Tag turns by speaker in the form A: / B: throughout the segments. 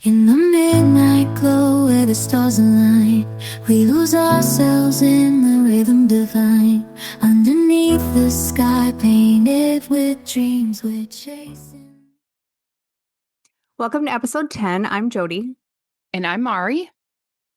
A: In the midnight glow where the stars align, we lose ourselves in the rhythm divine. Underneath the sky painted with dreams we're chasing.
B: Welcome to episode 10. I'm Jody.
C: And I'm Mari.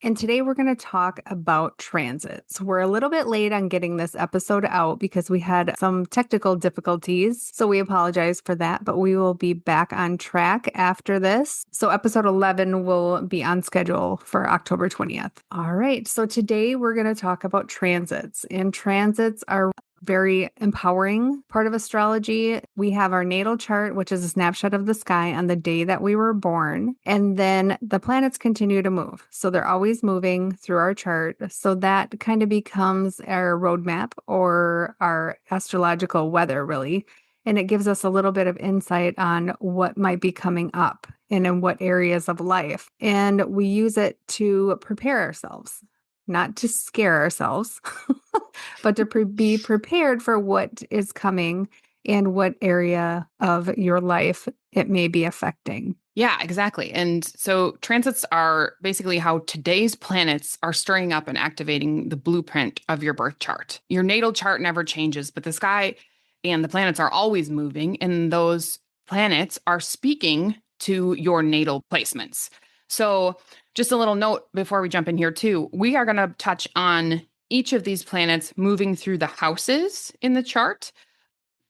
B: And today we're going to talk about transits. We're a little bit late on getting this episode out because we had some technical difficulties. So we apologize for that, but we will be back on track after this. So episode 11 will be on schedule for October 20th. All right. So today we're going to talk about transits. And transits are very empowering part of astrology. We have our natal chart, which is a snapshot of the sky on the day that we were born. And then the planets continue to move. So they're always moving through our chart. So that kind of becomes our roadmap or our astrological weather, really. And it gives us a little bit of insight on what might be coming up and in what areas of life. And we use it to prepare ourselves, not to scare ourselves, but to be prepared for what is coming and what area of your life it may be affecting.
C: Yeah, exactly. And so transits are basically how today's planets are stirring up and activating the blueprint of your birth chart. Your natal chart never changes, but the sky and the planets are always moving, and those planets are speaking to your natal placements. So just a little note before we jump in here too, we are going to touch on each of these planets moving through the houses in the chart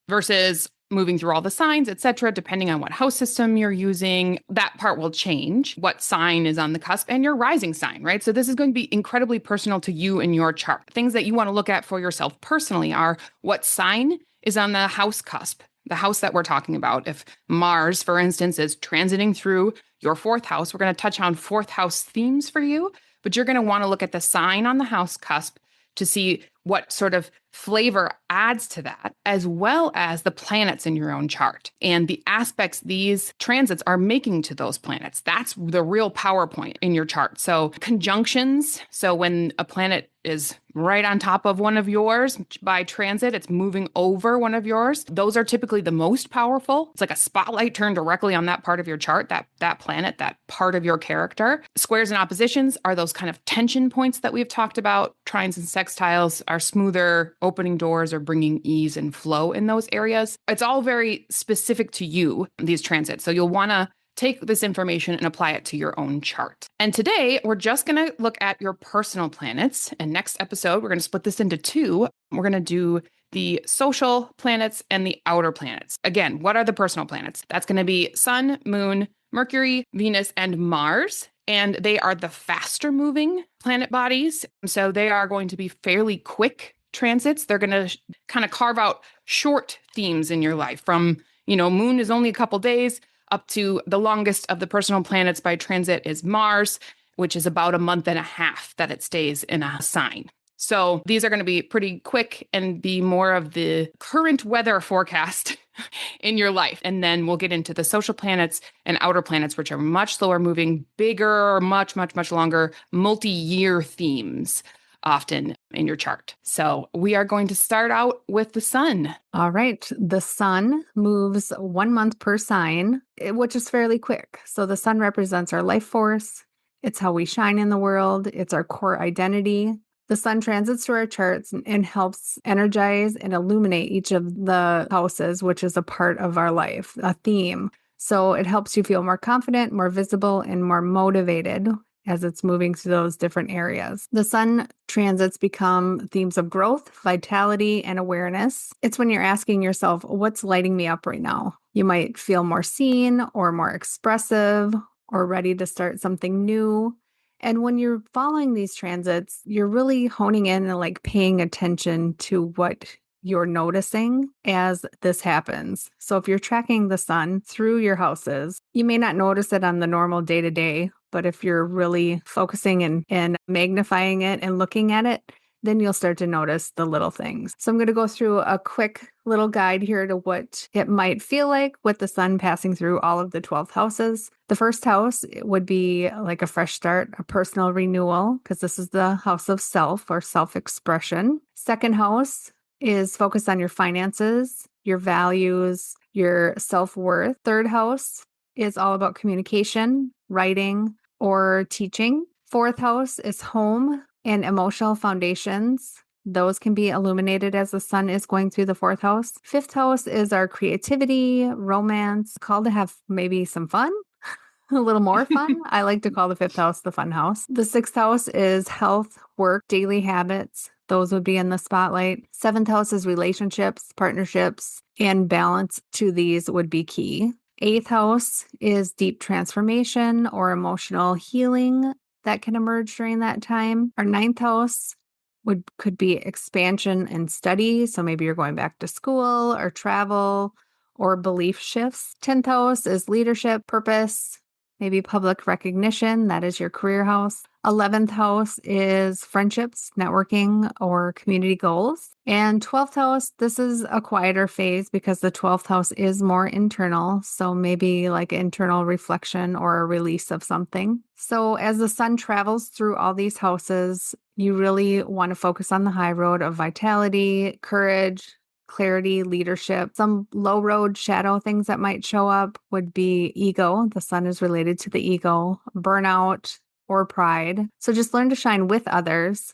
C: versus moving through all the signs, etc. Depending on what house system you're using, that part will change, what sign is on the cusp and your rising sign, right? So this is going to be incredibly personal to you and your chart. Things that you want to look at for yourself personally are what sign is on the house cusp, the house that we're talking about. If Mars, for instance, is transiting through your fourth house, we're going to touch on fourth house themes for you, but you're going to want to look at the sign on the house cusp to see what sort of flavor adds to that, as well as the planets in your own chart and the aspects these transits are making to those planets. That's the real PowerPoint in your chart. So conjunctions. So when a planet is right on top of one of yours by transit, it's moving over one of yours. Those are typically the most powerful. It's like a spotlight turned directly on that part of your chart, that planet, that part of your character. Squares and oppositions are those kind of tension points that we've talked about. Trines and sextiles are smoother opening doors or bringing ease and flow in those areas. It's all very specific to you, these transits. So you'll want to take this information and apply it to your own chart. And today, we're just going to look at your personal planets. And next episode, we're going to split this into two. We're going to do the social planets and the outer planets. Again, what are the personal planets? That's going to be Sun, Moon, Mercury, Venus, and Mars. And they are the faster moving planet bodies. So they are going to be fairly quick transits. They're going to kind of carve out short themes in your life from, Moon is only a couple days up to the longest of the personal planets by transit is Mars, which is about a month and a half that it stays in a sign. So these are going to be pretty quick and be more of the current weather forecast in your life. And then we'll get into the social planets and outer planets, which are much slower moving, bigger, much, much, much longer, multi-year themes often in your chart. So we are going to start out with the sun.
B: All right. The sun moves 1 month per sign, which is fairly quick. So the sun represents our life force. It's how we shine in the world. It's our core identity. The sun transits through our charts and helps energize and illuminate each of the houses, which is a part of our life, a theme. So it helps you feel more confident, more visible, and more motivated as it's moving through those different areas. The sun transits become themes of growth, vitality, and awareness. It's when you're asking yourself, what's lighting me up right now? You might feel more seen or more expressive or ready to start something new. And when you're following these transits, you're really honing in and like paying attention to what you're noticing as this happens. So if you're tracking the sun through your houses, you may not notice it on the normal day-to-day, but if you're really focusing and magnifying it and looking at it, then you'll start to notice the little things. So I'm going to go through a quick little guide here to what it might feel like with the sun passing through all of the 12 houses. The first house would be like a fresh start, a personal renewal, because this is the house of self or self-expression. Second house is focused on your finances, your values, your self-worth. Third house is all about communication, writing, or teaching. Fourth house is home and emotional foundations. Those can be illuminated as the sun is going through the fourth house. Fifth house is our creativity, romance, call to have maybe some fun. A little more fun. I like to call the fifth house the fun house. The sixth house is health, work, daily habits. Those would be in the spotlight. Seventh house is relationships, partnerships, and balance to these would be key. Eighth house is deep transformation or emotional healing that can emerge during that time. Our ninth house could be expansion and study. So maybe you're going back to school or travel or belief shifts. 10th house is leadership, purpose, maybe public recognition. That is your career house. 11th house is friendships, networking, or community goals. And 12th house, this is a quieter phase because the 12th house is more internal. So maybe like internal reflection or a release of something. So as the sun travels through all these houses, you really want to focus on the high road of vitality, courage, clarity, leadership. Some low road shadow things that might show up would be ego. The sun is related to the ego, burnout, or pride. So just learn to shine with others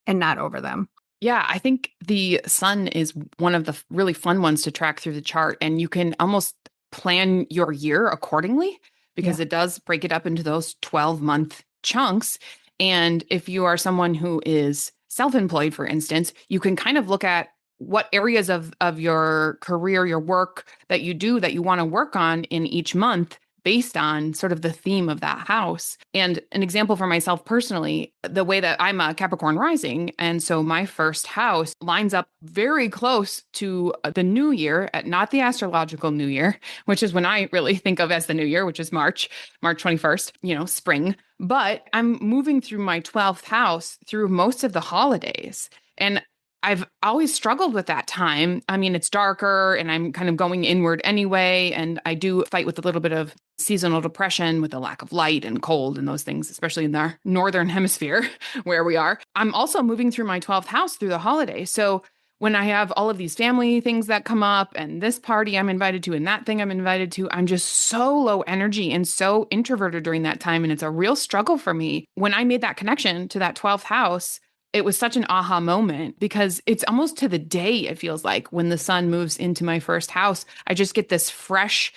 B: and not over them.
C: Yeah, I think the sun is one of the really fun ones to track through the chart, and you can almost plan your year accordingly because it does break it up into those 12-month chunks. And if you are someone who is self-employed, for instance, you can kind of look at what areas of your career, your work that you do that you want to work on in each month based on sort of the theme of that house. And an example for myself personally, the way that I'm a Capricorn rising, and so my first house lines up very close to the new year, not the astrological new year, which is when I really think of as the new year, which is March 21st, spring. But I'm moving through my 12th house through most of the holidays. And I've always struggled with that time. I mean, it's darker and I'm kind of going inward anyway. And I do fight with a little bit of seasonal depression with the lack of light and cold and those things, especially in the northern hemisphere where we are. I'm also moving through my 12th house through the holidays. So when I have all of these family things that come up and this party I'm invited to and that thing I'm invited to, I'm just so low energy and so introverted during that time. And it's a real struggle for me. When I made that connection to that 12th house, it was such an aha moment because it's almost to the day, it feels like, when the sun moves into my first house, I just get this fresh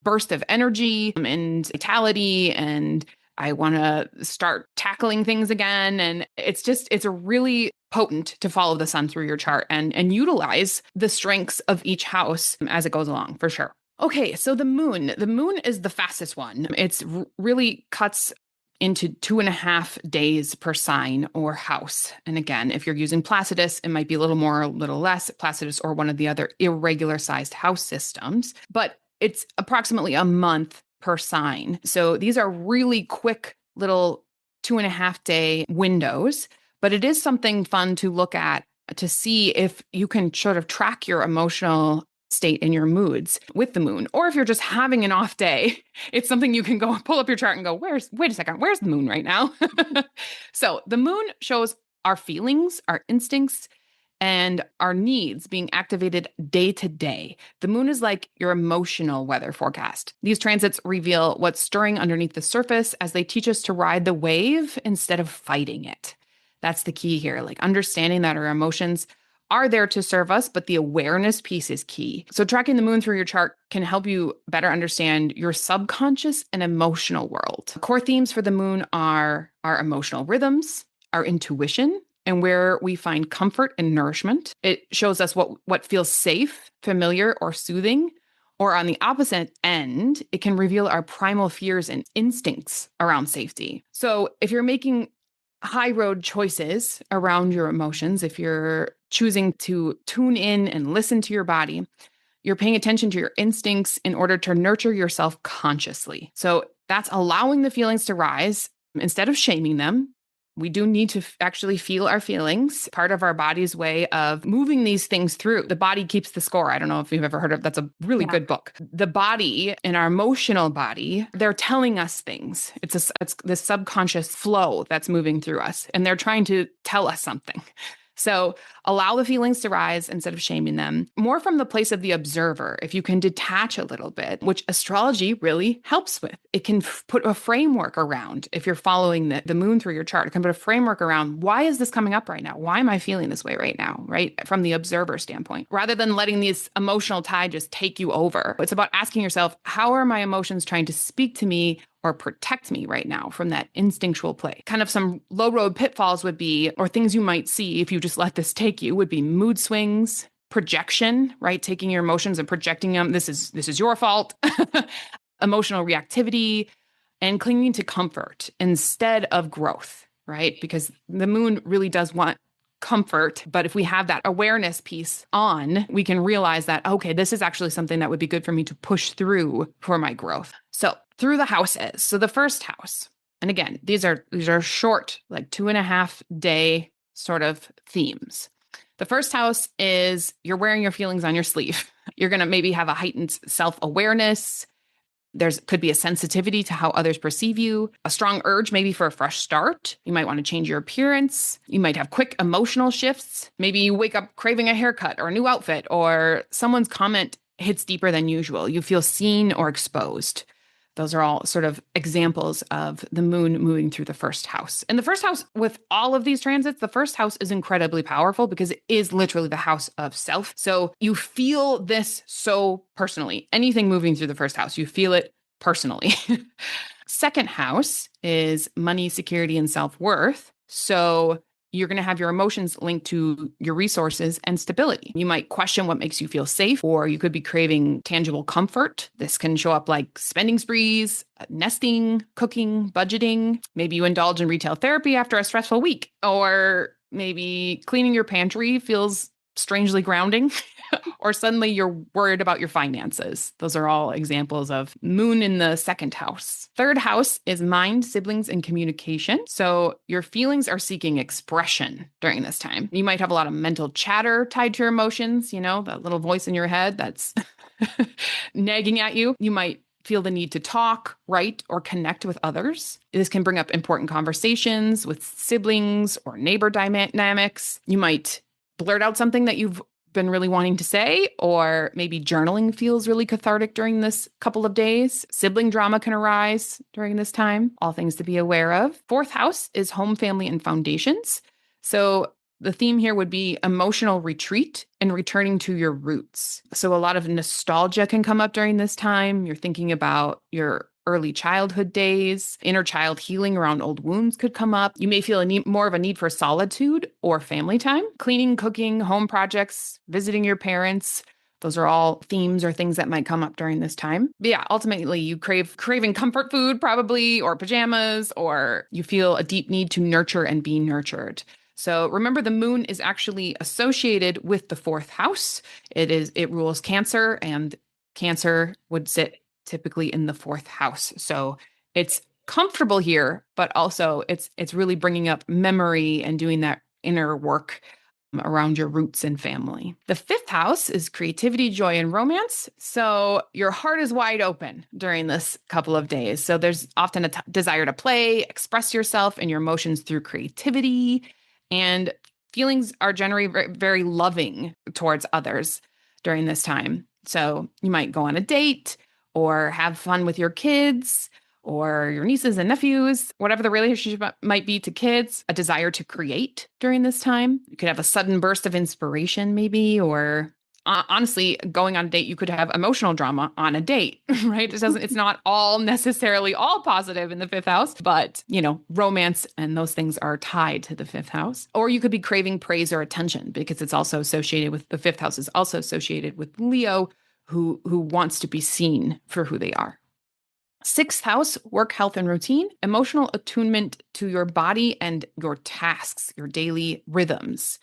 C: burst of energy and vitality, and I want to start tackling things again. And it's a really potent to follow the sun through your chart and utilize the strengths of each house as it goes along, for sure. Okay, so the moon is the fastest one. It's really cuts into 2.5 days per sign or house. And again, if you're using Placidus, it might be a little more, a little less, Placidus or one of the other irregular sized house systems, but it's approximately a month per sign. So these are really quick little 2.5 day windows, but it is something fun to look at to see if you can sort of track your emotional state and your moods with the moon. Or if you're just having an off day, it's something you can go pull up your chart and go, wait a second, where's the moon right now? So the moon shows our feelings, our instincts, and our needs being activated day to day. The moon is like your emotional weather forecast. These transits reveal what's stirring underneath the surface as they teach us to ride the wave instead of fighting it. That's the key here, like understanding that our emotions are there to serve us, but the awareness piece is key. So tracking the moon through your chart can help you better understand your subconscious and emotional world. Core themes for the moon are our emotional rhythms, our intuition, and where we find comfort and nourishment. It shows us what feels safe, familiar, or soothing. Or on the opposite end, it can reveal our primal fears and instincts around safety. So if you're making high road choices around your emotions, if you're choosing to tune in and listen to your body, you're paying attention to your instincts in order to nurture yourself consciously. So that's allowing the feelings to rise instead of shaming them. We do need to actually feel our feelings, part of our body's way of moving these things through. The body keeps the score. I don't know if you've ever heard of that's a really good book. The body and our emotional body, they're telling us things. It's this subconscious flow that's moving through us, and they're trying to tell us something. So allow the feelings to rise instead of shaming them, more from the place of the observer. If you can detach a little bit, which astrology really helps with, it can put a framework around. If you're following the moon through your chart, it can put a framework around, why is this coming up right now? Why am I feeling this way right now? Right? From the observer standpoint, rather than letting these emotional tide just take you over. It's about asking yourself, how are my emotions trying to speak to me or protect me right now from that instinctual play? Kind of some low road pitfalls would be, or things you might see if you just let this take you, would be mood swings, projection, right? Taking your emotions and projecting them. This is your fault. Emotional reactivity, and clinging to comfort instead of growth, right? Because the moon really does want comfort. But if we have that awareness piece on, we can realize that, okay, this is actually something that would be good for me to push through for my growth. So through the houses. So the first house, and again, these are short, like 2.5 day sort of themes. The first house is you're wearing your feelings on your sleeve. You're going to maybe have a heightened self-awareness. Could be a sensitivity to how others perceive you, a strong urge maybe for a fresh start. You might want to change your appearance. You might have quick emotional shifts. Maybe you wake up craving a haircut or a new outfit, or someone's comment hits deeper than usual. You feel seen or exposed. Those are all sort of examples of the moon moving through the first house. And the first house, with all of these transits, the first house is incredibly powerful because it is literally the house of self. So you feel this so personally. Anything moving through the first house, you feel it personally. Second house is money, security, and self-worth. So you're going to have your emotions linked to your resources and stability. You might question what makes you feel safe, or you could be craving tangible comfort. This can show up like spending sprees, nesting, cooking, budgeting. Maybe you indulge in retail therapy after a stressful week, or maybe cleaning your pantry feels strangely grounding. Or suddenly you're worried about your finances. Those are all examples of moon in the second house. Third house is mind, siblings, and communication. So your feelings are seeking expression during this time. You might have a lot of mental chatter tied to your emotions, that little voice in your head that's nagging at you. You might feel the need to talk, write, or connect with others. This can bring up important conversations with siblings or neighbor dynamics. You might blurt out something that you've been really wanting to say, or maybe journaling feels really cathartic during this couple of days. Sibling drama can arise during this time, all things to be aware of. Fourth house is home, family, and foundations. So the theme here would be emotional retreat and returning to your roots. So a lot of nostalgia can come up during this time. You're thinking about your early childhood days. Inner child healing around old wounds could come up. You may feel more of a need for solitude or family time. Cleaning, cooking, home projects, visiting your parents. Those are all themes or things that might come up during this time. But yeah, ultimately you craving comfort food probably, or pajamas, or you feel a deep need to nurture and be nurtured. So remember, the moon is actually associated with the fourth house. It rules Cancer, and Cancer would sit typically in the fourth house. So it's comfortable here, but also it's really bringing up memory and doing that inner work around your roots and family. The fifth house is creativity, joy, and romance. So your heart is wide open during this couple of days. So there's often a desire to play, express yourself and your emotions through creativity, and feelings are generally very, very loving towards others during this time. So you might go on a date, or have fun with your kids or your nieces and nephews, whatever the relationship might be to kids, a desire to create during this time. You could have a sudden burst of inspiration maybe, or honestly, going on a date, you could have emotional drama on a date, right? It's not all necessarily all positive in the fifth house, but romance and those things are tied to the fifth house. Or you could be craving praise or attention, because it's also associated with the fifth house is also associated with Leo, who wants to be seen for who they are. Sixth house, work, health, and routine, emotional attunement to your body and your tasks, your daily rhythms.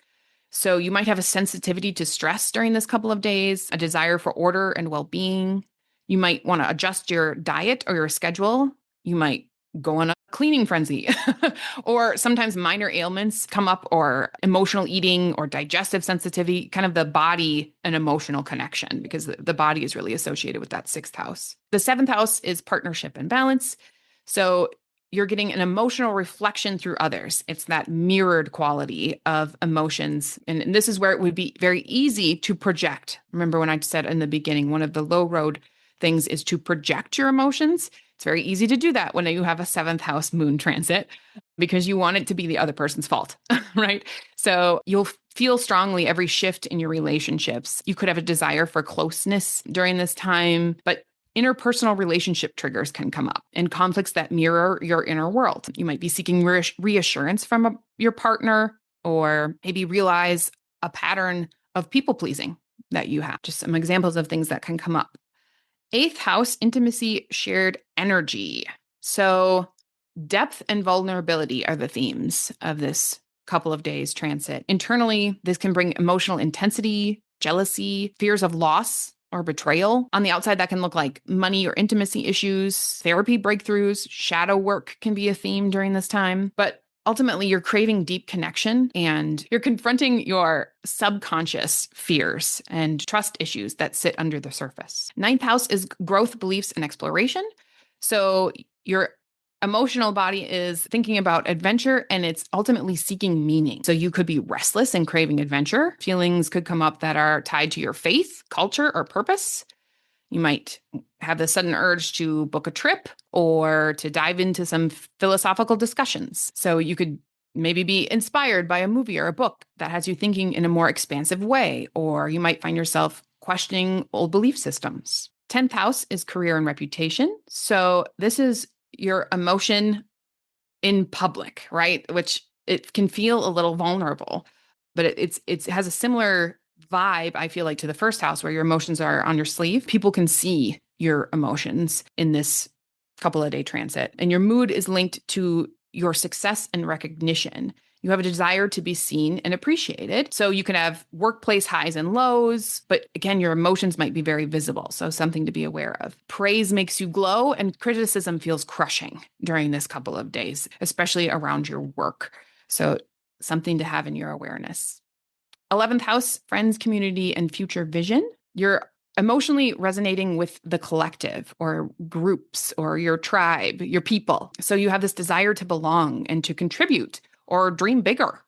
C: So you might have a sensitivity to stress during this couple of days, a desire for order and well-being. You might want to adjust your diet or your schedule. You might go on a cleaning frenzy, or sometimes minor ailments come up, or emotional eating or digestive sensitivity, kind of the body and emotional connection, because the body is really associated with that sixth house. The seventh house is partnership and balance. So you're getting an emotional reflection through others. It's that mirrored quality of emotions. And this is where it would be very easy to project. Remember when I said in the beginning, one of the low road things is to project your emotions. It's very easy to do that when you have a 7th house moon transit because you want it to be the other person's fault, right? So you'll feel strongly every shift in your relationships. You could have a desire for closeness during this time, but interpersonal relationship triggers can come up and conflicts that mirror your inner world. You might be seeking reassurance from your partner, or maybe realize a pattern of people pleasing that you have. Just some examples of things that can come up. 8th house, intimacy, shared energy. So depth and vulnerability are the themes of this couple of days transit. Internally, this can bring emotional intensity, jealousy, fears of loss or betrayal. On the outside, that can look like money or intimacy issues, therapy breakthroughs, shadow work can be a theme during this time. But ultimately, you're craving deep connection and you're confronting your subconscious fears and trust issues that sit under the surface. 9th house is growth, beliefs, and exploration. So your emotional body is thinking about adventure and it's ultimately seeking meaning. So you could be restless and craving adventure. Feelings could come up that are tied to your faith, culture, or purpose. You might have the sudden urge to book a trip or to dive into some philosophical discussions. So you could maybe be inspired by a movie or a book that has you thinking in a more expansive way, or you might find yourself questioning old belief systems. 10th house is career and reputation. So this is your emotion in public, right? Which it can feel a little vulnerable, but it has a similar vibe, I feel like, to the 1st house where your emotions are on your sleeve. People can see your emotions in this couple of day transit, and your mood is linked to your success and recognition. You have a desire to be seen and appreciated. So you can have workplace highs and lows, but again, your emotions might be very visible. So something to be aware of. Praise makes you glow and criticism feels crushing during this couple of days, especially around your work. So something to have in your awareness. 11th house, friends, community, and future vision. You're emotionally resonating with the collective or groups or your tribe, your people. So you have this desire to belong and to contribute or dream bigger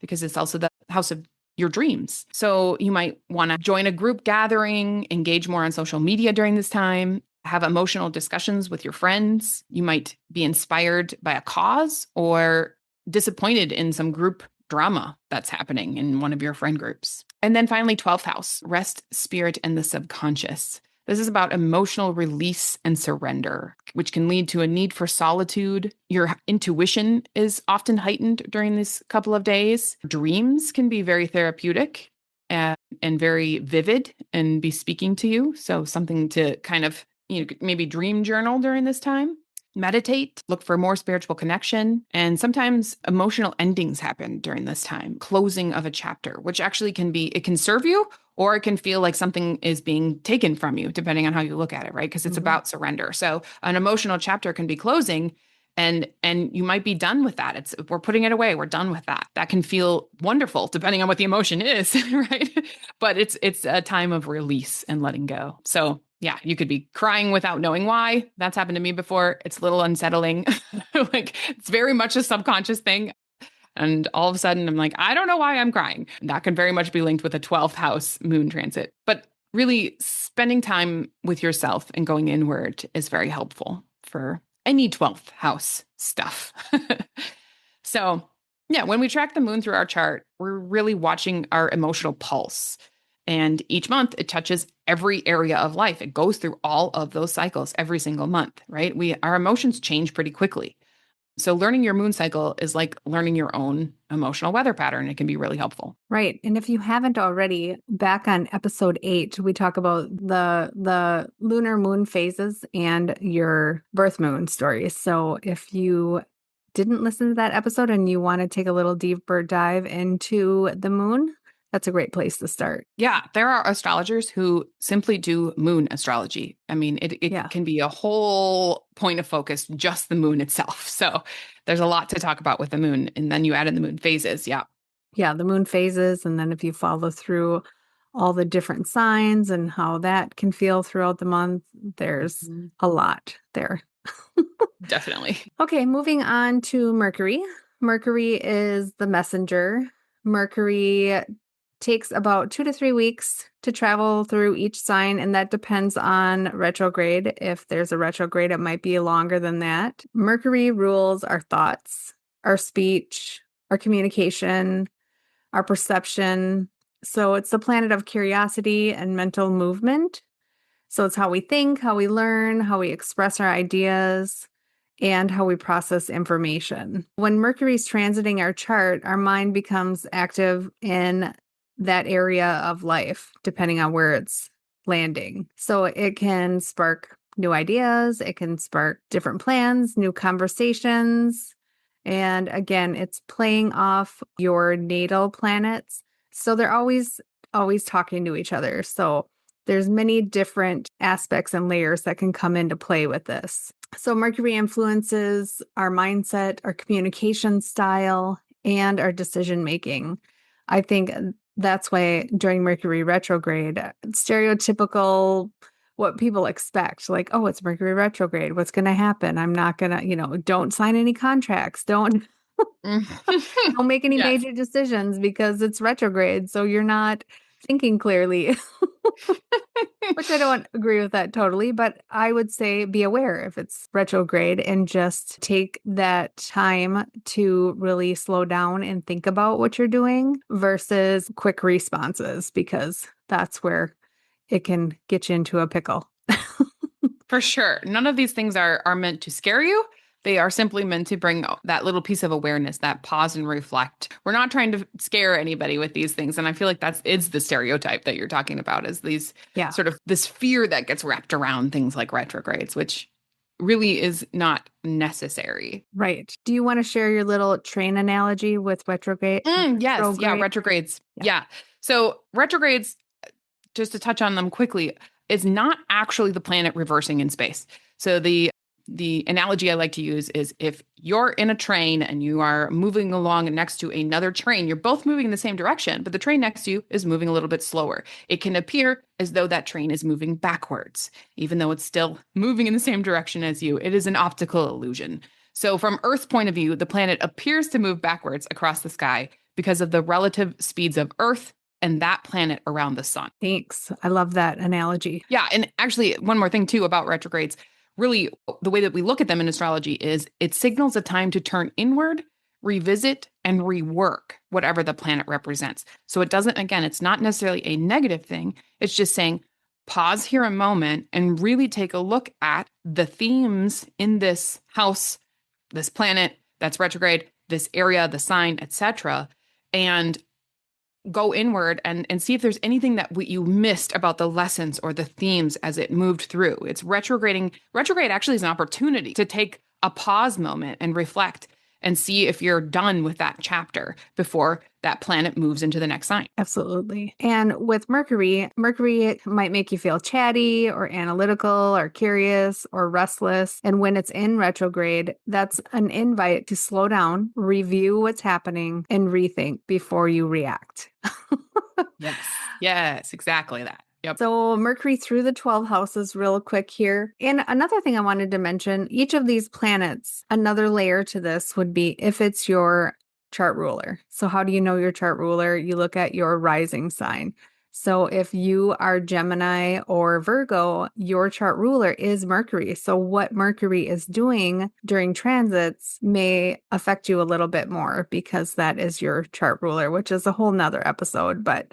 C: because it's also the house of your dreams. So you might want to join a group gathering, engage more on social media during this time, have emotional discussions with your friends. You might be inspired by a cause or disappointed in some group drama that's happening in one of your friend groups. And then finally, 12th house, rest, spirit, and the subconscious. This is about emotional release and surrender, which can lead to a need for solitude. Your intuition is often heightened during this couple of days. Dreams can be very therapeutic and very vivid and be speaking to you. So something to kind of, maybe dream journal during this time. Meditate, look for more spiritual connection. And sometimes emotional endings happen during this time, closing of a chapter, which actually it can serve you, or it can feel like something is being taken from you, depending on how you look at it, right? Because it's about surrender. So an emotional chapter can be closing and you might be done with that. We're putting it away. We're done with that. That can feel wonderful depending on what the emotion is, right? But it's a time of release and letting go. So yeah, you could be crying without knowing why. That's happened to me before. It's a little unsettling. Like it's very much a subconscious thing. And all of a sudden I'm like, I don't know why I'm crying. That could very much be linked with a 12th house moon transit. But really spending time with yourself and going inward is very helpful for any 12th house stuff. So yeah, when we track the moon through our chart, we're really watching our emotional pulse. And each month it touches every area of life. It goes through all of those cycles every single month, right? Our emotions change pretty quickly. So learning your moon cycle is like learning your own emotional weather pattern. It can be really helpful.
B: Right. And if you haven't already, back on episode 8, we talk about the lunar moon phases and your birth moon stories. So if you didn't listen to that episode and you want to take a little deeper dive into the moon, that's a great place to start.
C: Yeah, there are astrologers who simply do moon astrology. I mean, it can be a whole point of focus, just the moon itself. So there's a lot to talk about with the moon. And then you add in the moon phases. Yeah.
B: Yeah, the moon phases. And then if you follow through all the different signs and how that can feel throughout the month, there's a lot there.
C: Definitely.
B: Okay, moving on to Mercury. Mercury is the messenger. Mercury takes about 2 to 3 weeks to travel through each sign, and that depends on retrograde. If there's a retrograde, it might be longer than that. Mercury rules our thoughts, our speech, our communication, our perception. So it's the planet of curiosity and mental movement. So it's how we think, how we learn, how we express our ideas, and how we process information. When Mercury's transiting our chart, our mind becomes active in that area of life, depending on where it's landing. So it can spark new ideas, it can spark different plans, new conversations. And again, it's playing off your natal planets. So they're always talking to each other. So there's many different aspects and layers that can come into play with this. So Mercury influences our mindset, our communication style, and our decision making. I think that's why during Mercury retrograde, stereotypical what people expect, like, oh, it's Mercury retrograde. What's going to happen? I'm not going to, don't sign any contracts. Don't make any
C: Yes.
B: major decisions because it's retrograde. So you're not thinking clearly. Which I don't agree with that totally, but I would say be aware if it's retrograde and just take that time to really slow down and think about what you're doing versus quick responses, because that's where it can get you into a pickle.
C: For sure. None of these things are meant to scare you. They are simply meant to bring that little piece of awareness, that pause and reflect. We're not trying to scare anybody with these things. And I feel like it's the stereotype that you're talking about, is these
B: Yeah.
C: sort of this fear that gets wrapped around things like retrogrades, which really is not necessary.
B: Right. Do you want to share your little train analogy with retrograde?
C: Yes. Yeah. Retrogrades.
B: Yeah.
C: Yeah. So retrogrades, just to touch on them quickly, is not actually the planet reversing in space. So the analogy I like to use is, if you're in a train and you are moving along next to another train, you're both moving in the same direction, but the train next to you is moving a little bit slower. It can appear as though that train is moving backwards, even though it's still moving in the same direction as you. It is an optical illusion. So from Earth's point of view, the planet appears to move backwards across the sky because of the relative speeds of Earth and that planet around the sun.
B: Thanks. I love that analogy.
C: Yeah. And actually, one more thing too about retrogrades. Really, the way that we look at them in astrology is it signals a time to turn inward, revisit, and rework whatever the planet represents. So it doesn't, again, it's not necessarily a negative thing. It's just saying, pause here a moment and really take a look at the themes in this house, this planet that's retrograde, this area, the sign, etc., and go inward and see if there's anything that you missed about the lessons or the themes as it moved through. It's retrograding. Retrograde actually is an opportunity to take a pause moment and reflect and see if you're done with that chapter before that planet moves into the next sign.
B: Absolutely. And with Mercury might make you feel chatty or analytical or curious or restless. And when it's in retrograde, that's an invite to slow down, review what's happening, and rethink before you react.
C: Yes. Yes, exactly that. Yep.
B: So Mercury through the 12 houses real quick here. And another thing I wanted to mention, each of these planets, another layer to this would be if it's your chart ruler. So how do you know your chart ruler? You look at your rising sign. So if you are Gemini or Virgo, your chart ruler is Mercury. So what Mercury is doing during transits may affect you a little bit more because that is your chart ruler, which is a whole nother episode. But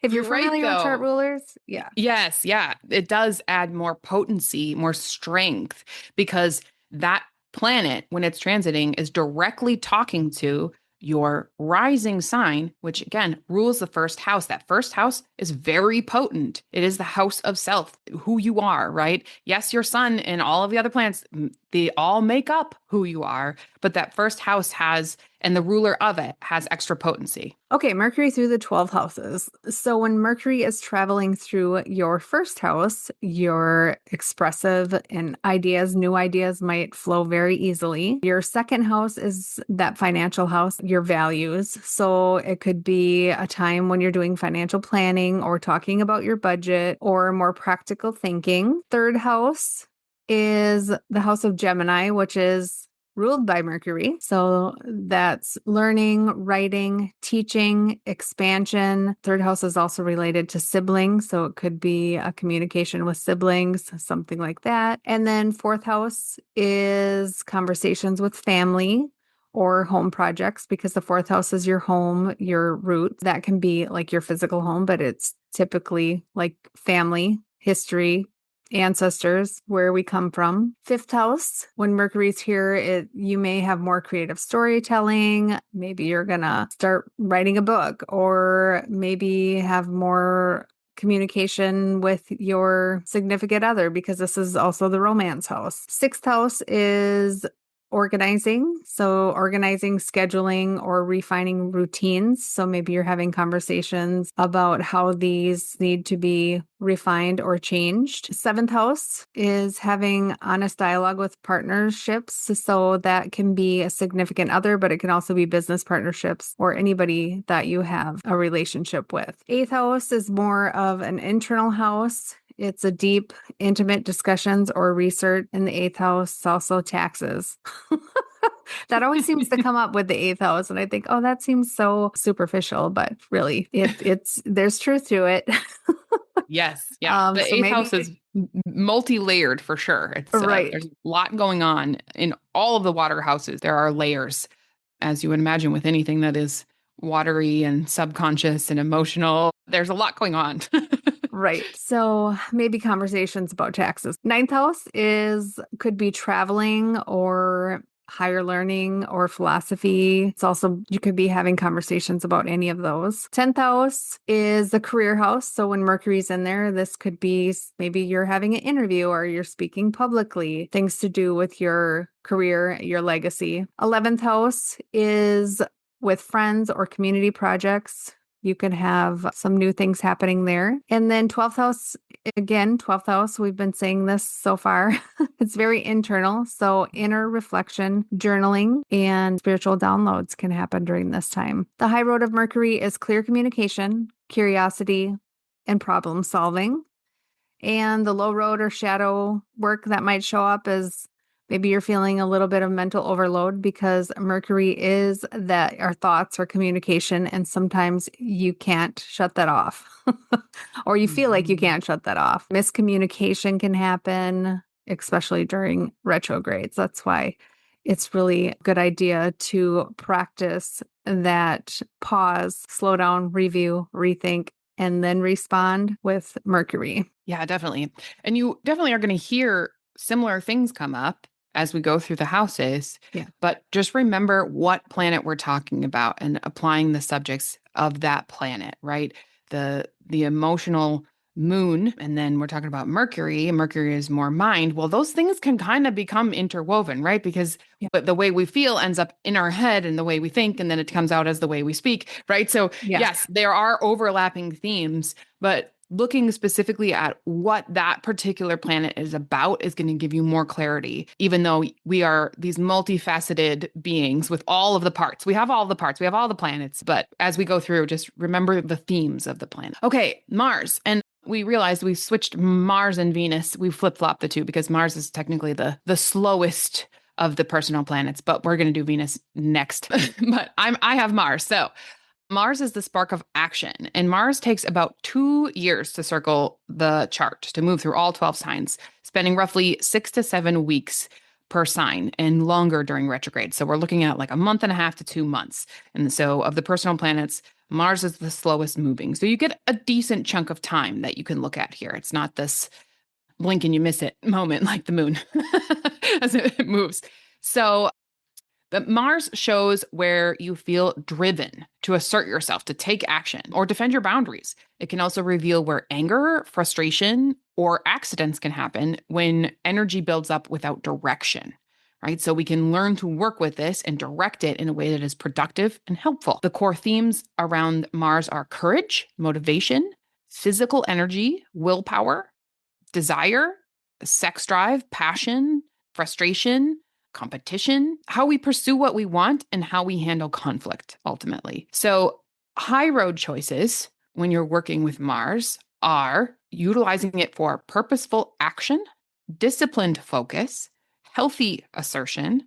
B: if you're
C: Right,
B: familiar with chart
C: though.
B: rulers, yeah.
C: Yes, yeah. It does add more potency, more strength, because that planet, when it's transiting, is directly talking to your rising sign, which again rules the first house. That first house is very potent. It is the house of self, who you are, right? Yes, your sun and all of the other planets, they all make up who you are, but that first house has, and the ruler of it has extra potency.
B: Okay, Mercury through the 12 houses. So when Mercury is traveling through your first house, you're expressive and new ideas might flow very easily. Your second house is that financial house, your values. So it could be a time when you're doing financial planning or talking about your budget or more practical thinking. Third house is the house of Gemini, which is ruled by Mercury. So that's learning, writing, teaching, expansion. Third house is also related to siblings. So it could be a communication with siblings, something like that. And then fourth house is conversations with family or home projects, because the fourth house is your home, your roots. That can be like your physical home, but it's typically like family, history, ancestors, where we come from. Fifth house, when Mercury's here, you may have more creative storytelling. Maybe you're gonna start writing a book, or maybe have more communication with your significant other, because this is also the romance house. Sixth house is organizing. So organizing, scheduling, or refining routines. So maybe you're having conversations about how these need to be refined or changed. Seventh house is having honest dialogue with partnerships. So that can be a significant other, but it can also be business partnerships or anybody that you have a relationship with. Eighth house is more of an internal house. It's a deep, intimate discussions or research. In the eighth house, also taxes. That always seems to come up with the eighth house. And I think, oh, that seems so superficial, but really it's there's truth to it.
C: Yes. Yeah. The
B: So
C: eighth
B: maybe
C: house is multi-layered for sure. It's
B: right.
C: there's a lot going on in all of the water houses. There are layers, as you would imagine, with anything that is watery and subconscious and emotional. There's a lot going on.
B: Right. So maybe conversations about taxes. Ninth house could be traveling or higher learning or philosophy. It's also, you could be having conversations about any of those. 10th house is the career house. So when Mercury's in there, this could be maybe you're having an interview or you're speaking publicly, things to do with your career, your legacy. 11th house is with friends or community projects. You could have some new things happening there. And then 12th house, again, 12th house, we've been saying this so far. It's very internal. So inner reflection, journaling, and spiritual downloads can happen during this time. The high road of Mercury is clear communication, curiosity, and problem solving. And the low road or shadow work that might show up is maybe you're feeling a little bit of mental overload, because Mercury is that our thoughts or communication, and sometimes you can't shut that off or you feel like you can't shut that off. Miscommunication can happen, especially during retrogrades. That's why it's really a good idea to practice that pause, slow down, review, rethink, and then respond with Mercury.
C: Yeah, definitely. And you definitely are going to hear similar things come up as we go through the houses.
B: Yeah.
C: But just remember what planet we're talking about and applying the subjects of that planet, right? The emotional moon, and then we're talking about Mercury, and Mercury is more mind. Well, those things can kind of become interwoven, right? Because the way we feel ends up in our head and the way we think, and then it comes out as the way we speak, right? So yes, there are overlapping themes, but looking specifically at what that particular planet is about is going to give you more clarity, even though we are these multifaceted beings with all of the parts. We have all the parts, we have all the planets, but as we go through, just remember the themes of the planet. Okay, Mars. And we realized we switched Mars and Venus. We flip-flopped the two because Mars is technically the slowest of the personal planets, but we're going to do Venus next. But I have Mars. So Mars is the spark of action, and Mars takes about 2 years to circle the chart, to move through all 12 signs, spending roughly 6 to 7 weeks per sign and longer during retrograde. So we're looking at like a month and a half to 2 months. And so of the personal planets, Mars is the slowest moving. So you get a decent chunk of time that you can look at here. It's not this blink and you miss it moment like the moon as it moves. So but Mars shows where you feel driven to assert yourself, to take action, or defend your boundaries. It can also reveal where anger, frustration, or accidents can happen when energy builds up without direction, right? So we can learn to work with this and direct it in a way that is productive and helpful. The core themes around Mars are courage, motivation, physical energy, willpower, desire, sex drive, passion, frustration, competition, how we pursue what we want, and how we handle conflict ultimately. So, high road choices when you're working with Mars are utilizing it for purposeful action, disciplined focus, healthy assertion,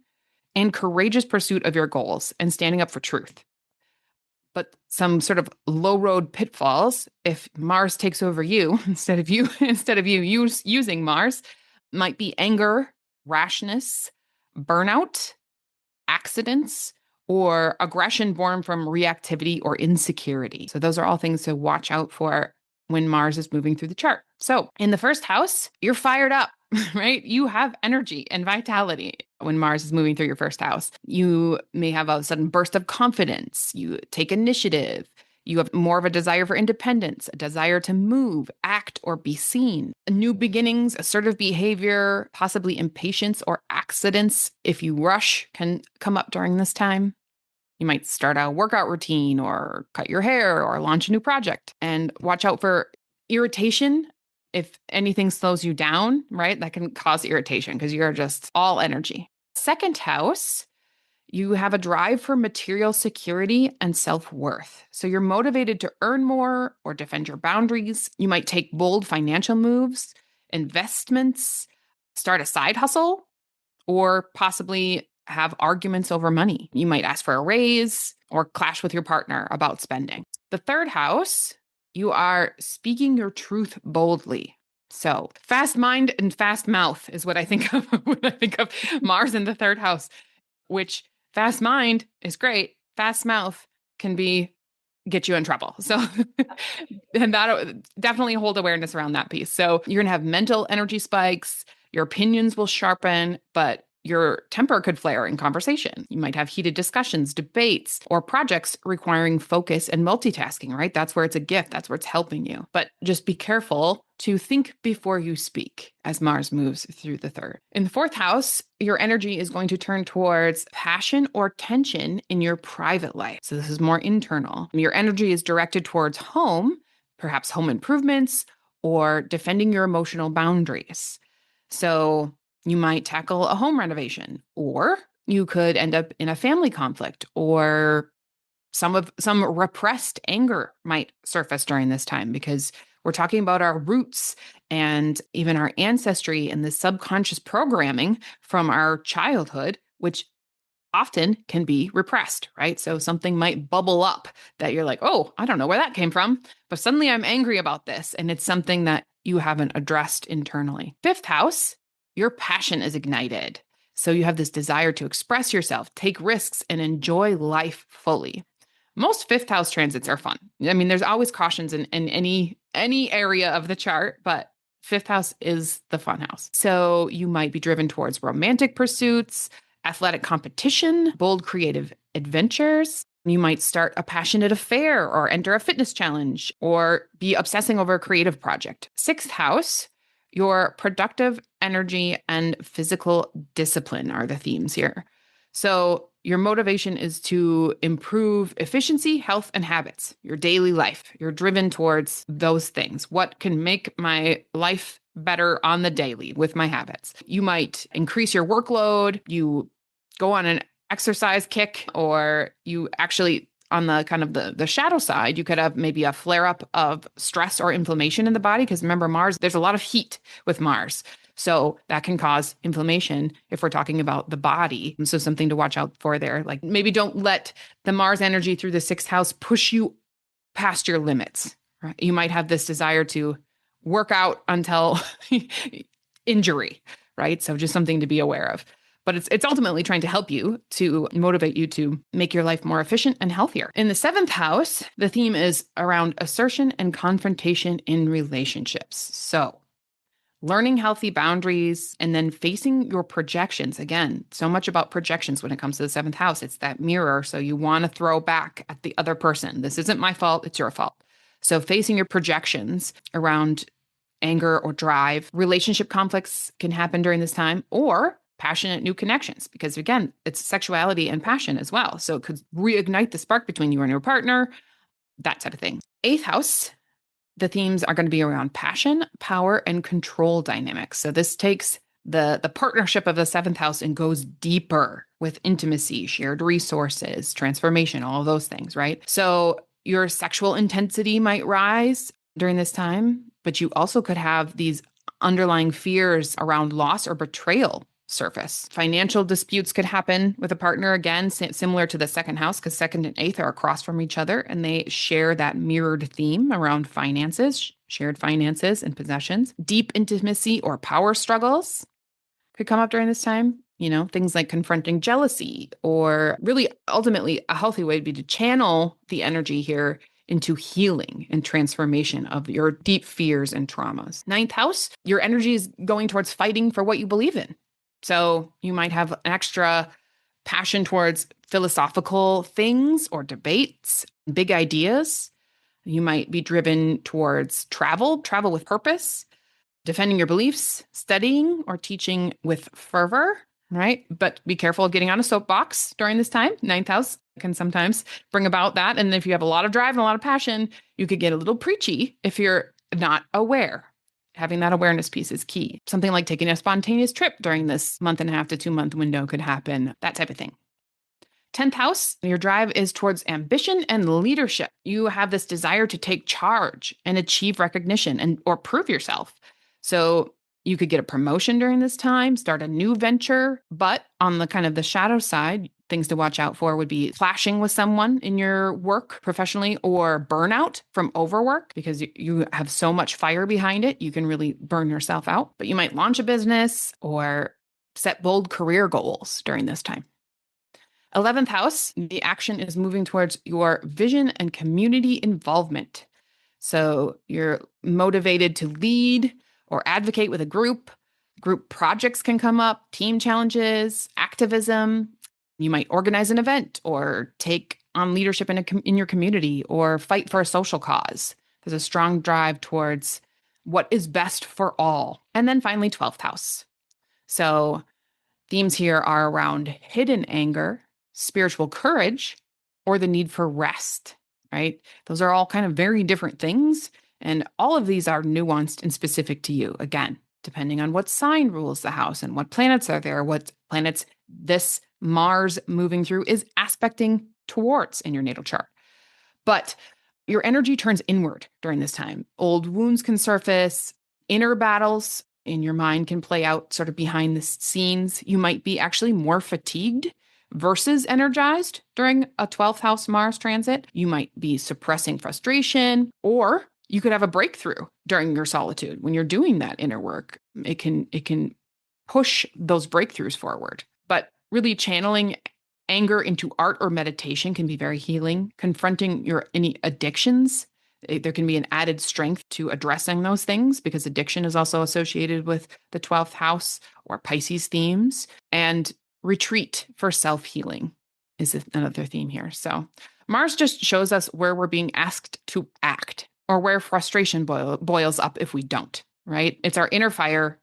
C: and courageous pursuit of your goals and standing up for truth. But some sort of low road pitfalls, if Mars takes over you instead of you using Mars, might be anger, rashness, burnout, accidents, or aggression born from reactivity or insecurity. So those are all things to watch out for when Mars is moving through the chart. So in the first house, you're fired up, right? You have energy and vitality when Mars is moving through your first house. You may have a sudden burst of confidence. You take initiative. You have more of a desire for independence, a desire to move, act, or be seen. New beginnings, assertive behavior, possibly impatience or accidents, if you rush, can come up during this time. You might start a workout routine or cut your hair or launch a new project. And watch out for irritation. If anything slows you down, right, that can cause irritation because you're just all energy. Second house, you have a drive for material security and self-worth. So you're motivated to earn more or defend your boundaries. You might take bold financial moves, investments, start a side hustle, or possibly have arguments over money. You might ask for a raise or clash with your partner about spending. The third house, you are speaking your truth boldly. So fast mind and fast mouth is what I think of when I think of Mars in the third house, which fast mind is great. Fast mouth can get you in trouble. So, and that definitely hold awareness around that piece. So you're going to have mental energy spikes. Your opinions will sharpen, but your temper could flare in conversation. You might have heated discussions, debates, or projects requiring focus and multitasking, right? That's where it's a gift. That's where it's helping you. But just be careful to think before you speak as Mars moves through the third. In the fourth house, your energy is going to turn towards passion or tension in your private life. So this is more internal. Your energy is directed towards home, perhaps home improvements, or defending your emotional boundaries. So you might tackle a home renovation, or you could end up in a family conflict, or some repressed anger might surface during this time because we're talking about our roots and even our ancestry and the subconscious programming from our childhood, which often can be repressed, right? So something might bubble up that you're like, oh, I don't know where that came from, but suddenly I'm angry about this. And it's something that you haven't addressed internally. Fifth house, your passion is ignited. So you have this desire to express yourself, take risks, and enjoy life fully. Most fifth house transits are fun. I mean, there's always cautions in any area of the chart, but fifth house is the fun house. So you might be driven towards romantic pursuits, athletic competition, bold creative adventures. You might start a passionate affair or enter a fitness challenge or be obsessing over a creative project. Sixth house, your productive energy and physical discipline are the themes here. So your motivation is to improve efficiency, health, and habits, your daily life. You're driven towards those things. What can make my life better on the daily with my habits? You might increase your workload. You go on an exercise kick, or you actually, on the kind of the shadow side, you could have maybe a flare up of stress or inflammation in the body. Because remember, Mars, there's a lot of heat with Mars. So that can cause inflammation if we're talking about the body. And so something to watch out for there. Like maybe don't let the Mars energy through the sixth house push you past your limits. Right? You might have this desire to work out until injury, right? So just something to be aware of. But it's ultimately trying to help you, to motivate you to make your life more efficient and healthier. In the seventh house, the theme is around assertion and confrontation in relationships. So learning healthy boundaries and then facing your projections. Again, so much about projections when it comes to the seventh house. It's that mirror. So you want to throw back at the other person. This isn't my fault. It's your fault. So facing your projections around anger or drive. Relationship conflicts can happen during this time, or passionate new connections, because again, it's sexuality and passion as well. So it could reignite the spark between you and your partner, that type of thing. Eighth house, the themes are going to be around passion, power, and control dynamics. So this takes the partnership of the seventh house and goes deeper with intimacy, shared resources, transformation, all of those things, right? So your sexual intensity might rise during this time, but you also could have these underlying fears around loss or betrayal surface. Financial disputes could happen with a partner, again, similar to the second house, because second and eighth are across from each other and they share that mirrored theme around finances, shared finances and possessions. Deep intimacy or power struggles could come up during this time. Things like confronting jealousy, or really ultimately a healthy way would be to channel the energy here into healing and transformation of your deep fears and traumas. Ninth house, your energy is going towards fighting for what you believe in. So you might have an extra passion towards philosophical things or debates, big ideas. You might be driven towards travel with purpose, defending your beliefs, studying or teaching with fervor, right? But be careful of getting on a soapbox during this time. Ninth house can sometimes bring about that. And if you have a lot of drive and a lot of passion, you could get a little preachy if you're not aware. Having that awareness piece is key. Something like taking a spontaneous trip during this month and a half to 2 month window could happen, that type of thing. 10th house, your drive is towards ambition and leadership. You have this desire to take charge and achieve recognition or prove yourself. So you could get a promotion during this time, start a new venture, but on the kind of the shadow side, things to watch out for would be clashing with someone in your work professionally, or burnout from overwork, because you have so much fire behind it, you can really burn yourself out. But you might launch a business or set bold career goals during this time. 11th house, the action is moving towards your vision and community involvement. So you're motivated to lead or advocate with a group. Group projects can come up, team challenges, activism. You might organize an event or take on leadership in your community, or fight for a social cause. There's a strong drive towards what is best for all. And then finally, 12th house. So themes here are around hidden anger, spiritual courage, or the need for rest, right? Those are all kind of very different things. And all of these are nuanced and specific to you, again, depending on what sign rules the house and what planets are there, what planets this Mars moving through is aspecting towards in your natal chart. But your energy turns inward during this time. Old wounds can surface, inner battles in your mind can play out sort of behind the scenes. You might be actually more fatigued versus energized during a 12th house Mars transit. You might be suppressing frustration, or you could have a breakthrough during your solitude. When you're doing that inner work, it can push those breakthroughs forward. But really channeling anger into art or meditation can be very healing. Confronting any addictions, there can be an added strength to addressing those things, because addiction is also associated with the 12th house or Pisces themes. And retreat for self-healing is another theme here. So Mars just shows us where we're being asked to act, or where frustration boils up if we don't, right? It's our inner fire.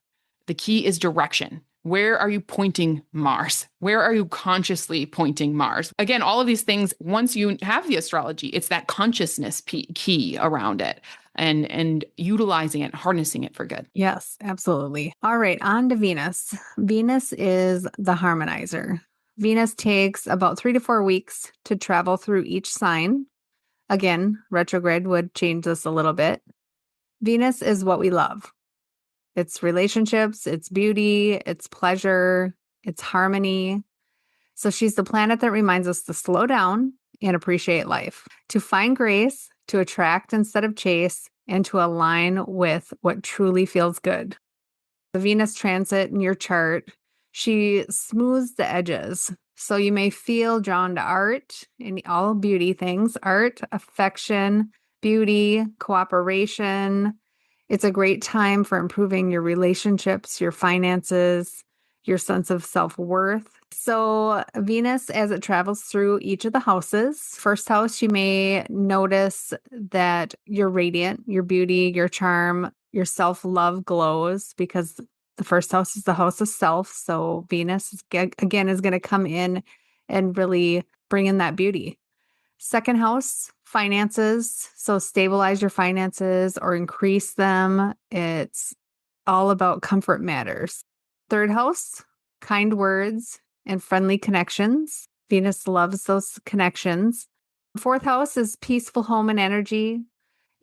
C: The key is direction. Where are you pointing Mars? Where are you consciously pointing Mars? Again, all of these things, once you have the astrology, it's that consciousness key around it, and utilizing it, harnessing it for good.
B: Yes, absolutely. All right, on to Venus. Venus is the harmonizer. Venus takes about 3 to 4 weeks to travel through each sign. Again, retrograde would change this a little bit. Venus is what we love. It's relationships, it's beauty, it's pleasure, it's harmony. So she's the planet that reminds us to slow down and appreciate life, to find grace, to attract instead of chase, and to align with what truly feels good. The Venus transit in your chart, she smooths the edges. So you may feel drawn to art and all beauty things, art, affection, beauty, cooperation. It's a great time for improving your relationships, your finances, your sense of self-worth. So Venus, as it travels through each of the houses, first house, you may notice that you're radiant, your beauty, your charm, your self-love glows, because the first house is the house of self. So Venus, again, is going to come in and really bring in that beauty. Second house, finances. So stabilize your finances or increase them. It's all about comfort matters. Third house, kind words and friendly connections. Venus loves those connections. Fourth house is peaceful home and energy.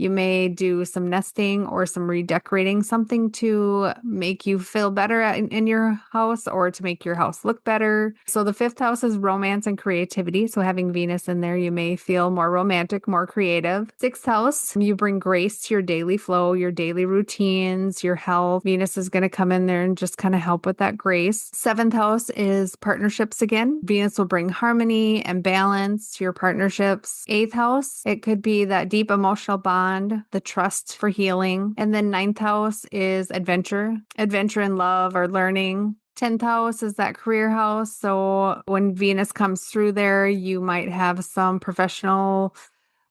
B: You may do some nesting or some redecorating, something to make you feel better in your house or to make your house look better. So the 5th house is romance and creativity. So having Venus in there, you may feel more romantic, more creative. 6th house, you bring grace to your daily flow, your daily routines, your health. Venus is going to come in there and just kind of help with that grace. 7th house is partnerships again. Venus will bring harmony and balance to your partnerships. 8th house, it could be that deep emotional bond, the trust for healing. And then 9th house is adventure in love or learning. 10th house is that career house. So when Venus comes through there, you might have some professional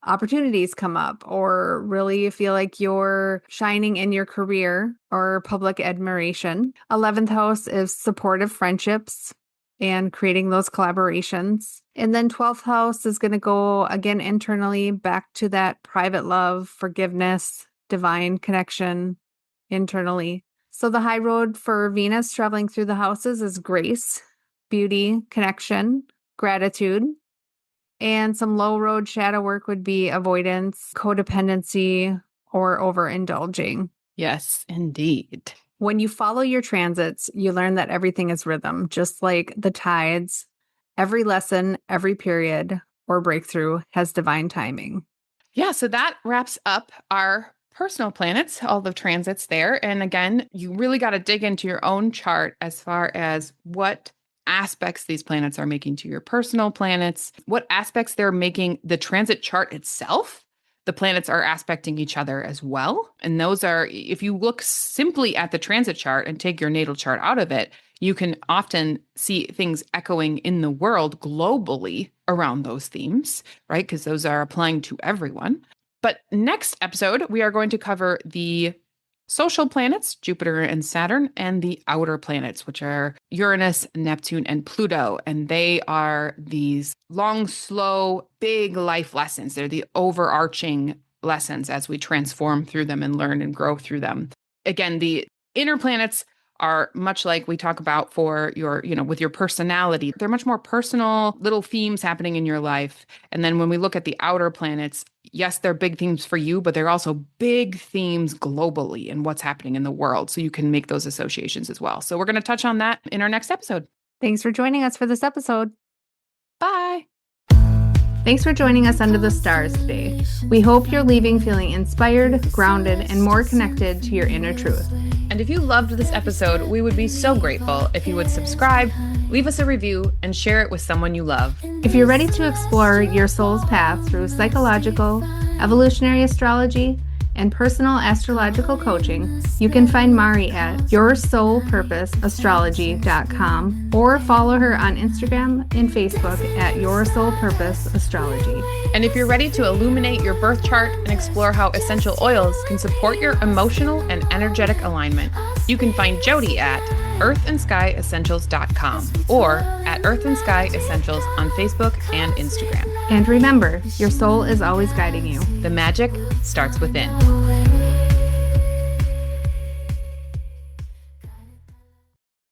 B: opportunities come up or really feel like you're shining in your career or public admiration. 11th house is supportive friendships and creating those collaborations. And then 12th house is going to go again internally back to that private love, forgiveness, divine connection internally. So the high road for Venus traveling through the houses is grace, beauty, connection, gratitude. And some low road shadow work would be avoidance, codependency, or overindulging.
C: Yes, indeed.
B: When you follow your transits, you learn that everything is rhythm, just like the tides. Every lesson, every period or breakthrough has divine timing.
C: Yeah, so that wraps up our personal planets, all the transits there. And again, you really got to dig into your own chart as far as what aspects these planets are making to your personal planets, what aspects they're making the transit chart itself. The planets are aspecting each other as well. And those are, if you look simply at the transit chart and take your natal chart out of it, you can often see things echoing in the world globally around those themes, right? Because those are applying to everyone. But next episode, we are going to cover the social planets, Jupiter and Saturn, and the outer planets, which are Uranus, Neptune, and Pluto. And they are these long, slow, big life lessons. They're the overarching lessons as we transform through them and learn and grow through them. Again, the inner planets are much like we talk about for your, with your personality. They're much more personal, little themes happening in your life. And then when we look at the outer planets, yes, they're big themes for you, but they're also big themes globally and what's happening in the world. So you can make those associations as well. So we're going to touch on that in our next episode.
B: Thanks for joining us for this episode.
C: Bye.
B: Thanks for joining us under the stars today. We hope you're leaving feeling inspired, grounded, and more connected to your inner truth.
C: And if you loved this episode, we would be so grateful if you would subscribe, leave us a review, and share it with someone you love.
B: If you're ready to explore your soul's path through psychological, evolutionary astrology, and personal astrological coaching, you can find Mari at yoursoulpurposeastrology.com or follow her on Instagram and Facebook at yoursoulpurposeastrology.
C: And if you're ready to illuminate your birth chart and explore how essential oils can support your emotional and energetic alignment, you can find Jody at earthandskyessentials.com or at Earth and Sky Essentials on Facebook and Instagram.
B: And remember, your soul is always guiding you.
C: The magic starts within.
A: Away.